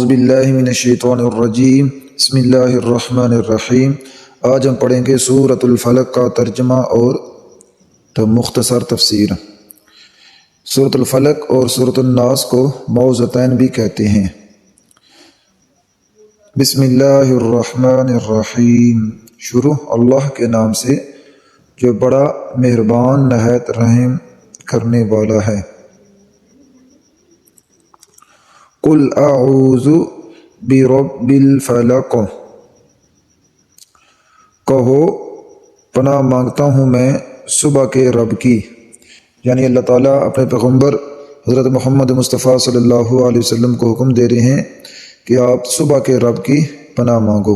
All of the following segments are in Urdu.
اعوذ باللہ من الشیطان الرجیم بسم اللہ الرحمن الرحیم۔ آج ہم پڑھیں گے سورۃ الفلق کا ترجمہ اور مختصر تفسیر۔ سورۃ الفلق اور سورۃ الناس کو موضعتین بھی کہتے ہیں۔ بسم اللہ الرحمن الرحیم، شروع اللہ کے نام سے جو بڑا مہربان نہایت رحم کرنے والا ہے۔ قل اعوذ برب الفلق، کہو پناہ مانگتا ہوں میں صبح کے رب کی، یعنی اللہ تعالیٰ اپنے پیغمبر حضرت محمد مصطفیٰ صلی اللہ علیہ وسلم کو حکم دے رہے ہیں کہ آپ صبح کے رب کی پناہ مانگو۔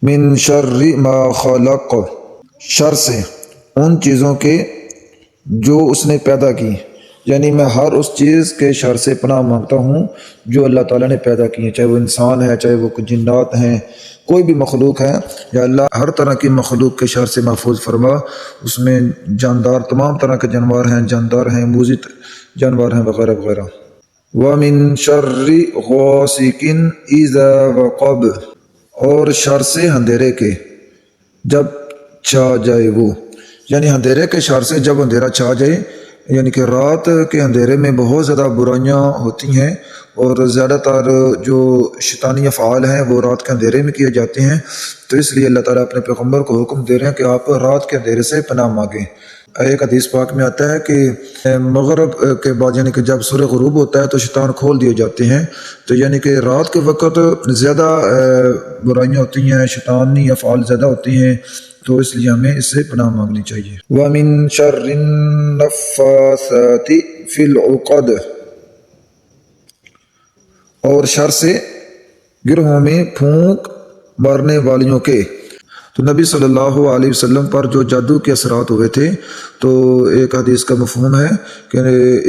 من شر ما خلق، شر سے ان چیزوں کے جو اس نے پیدا کی، یعنی میں ہر اس چیز کے شر سے پناہ مانگتا ہوں جو اللہ تعالیٰ نے پیدا کی ہے، چاہے وہ انسان ہے، چاہے وہ جنات ہیں، کوئی بھی مخلوق ہے، یا اللہ ہر طرح کی مخلوق کے شر سے محفوظ فرما۔ اس میں جاندار تمام طرح کے جانور ہیں، جاندار ہیں، موذی جانور ہیں، وغیرہ وغیرہ۔ وَمِن شَرِّ غَاسِقٍ إِذَا وَقَبَ، اور شر سے اندھیرے کے جب چھا جائے وہ، یعنی اندھیرے کے شر سے جب اندھیرا چھا جائے، یعنی کہ رات کے اندھیرے میں بہت زیادہ برائیاں ہوتی ہیں، اور زیادہ تر جو شیطانی افعال ہیں وہ رات کے اندھیرے میں کیے جاتے ہیں، تو اس لیے اللہ تعالیٰ اپنے پیغمبر کو حکم دے رہے ہیں کہ آپ رات کے اندھیرے سے پناہ مانگیں۔ ایک حدیث پاک میں آتا ہے کہ مغرب کے بعد، یعنی کہ جب سورج غروب ہوتا ہے تو شیطان کھول دیے جاتے ہیں، تو یعنی کہ رات کے وقت زیادہ برائیاں ہوتی ہیں، شیطانی افعال زیادہ ہوتی ہیں، تو اس لیے ہمیں اس سے پناہ مانگنی چاہیے۔ وَمِن شَرِّ النَّفَّاثَاتِ فِي الْعُقَدِ، اور شر سے گرہوں میں پھونک مارنے والیوں کے۔ تو نبی صلی اللہ علیہ وسلم پر جو جادو کے اثرات ہوئے تھے، تو ایک حدیث کا مفہوم ہے کہ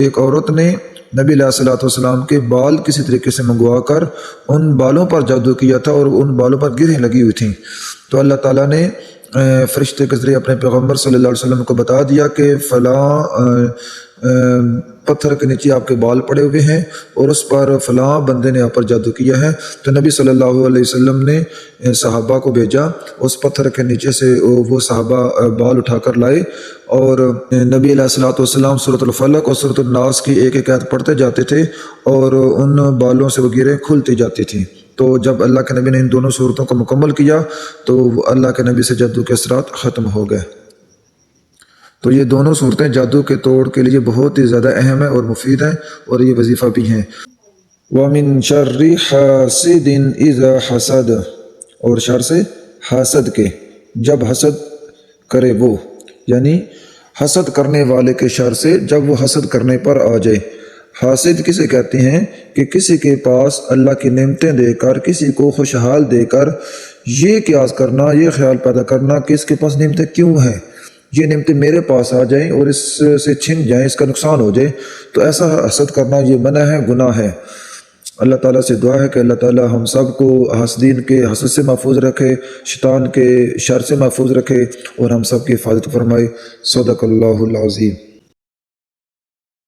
ایک عورت نے نبی علیہ الصلوۃ والسلام کے بال کسی طریقے سے منگوا کر ان بالوں پر جادو کیا تھا، اور ان بالوں پر گرہیں لگی ہوئی تھیں، تو اللہ تعالیٰ نے فرشتے کے ذریعے اپنے پیغمبر صلی اللہ علیہ وسلم کو بتا دیا کہ فلاں پتھر کے نیچے آپ کے بال پڑے ہوئے ہیں، اور اس پر فلاں بندے نے آپ پر جادو کیا ہے۔ تو نبی صلی اللہ علیہ وسلم نے صحابہ کو بھیجا، اس پتھر کے نیچے سے وہ صحابہ بال اٹھا کر لائے، اور نبی علیہ الصلوۃ والسلام سورۃ الفلق اور سورۃ الناس کی ایک ایک آیت پڑھتے جاتے تھے، اور ان بالوں سے وہ گرہیں کھلتی جاتی تھیں۔ تو جب اللہ کے نبی نے ان دونوں صورتوں کو مکمل کیا تو اللہ کے نبی سے جادو کے اثرات ختم ہو گئے۔ تو یہ دونوں صورتیں جادو کے توڑ کے لیے بہت ہی زیادہ اہم ہیں اور مفید ہیں، اور یہ وظیفہ بھی ہیں۔ وَمِن شَرِّ حَاسِدٍ إِذَا حَسَدَ، اور شر سے حاسد کے جب حسد کرے وہ، یعنی حسد کرنے والے کے شر سے جب وہ حسد کرنے پر آ جائے۔ حاسد کسے کہتے ہیں کہ کسی کے پاس اللہ کی نعمتیں دے کر، کسی کو خوشحال دے کر یہ قیاس کرنا، یہ خیال پیدا کرنا کہ اس کے پاس نعمتیں کیوں ہیں، یہ نعمتیں میرے پاس آ جائیں اور اس سے چھن جائیں، اس کا نقصان ہو جائے، تو ایسا حسد کرنا یہ منع ہے، گناہ ہے۔ اللہ تعالیٰ سے دعا ہے کہ اللہ تعالیٰ ہم سب کو حاسدین کے حسد سے محفوظ رکھے، شیطان کے شر سے محفوظ رکھے، اور ہم سب کی حفاظت فرمائے۔ صدق اللہ العظیم۔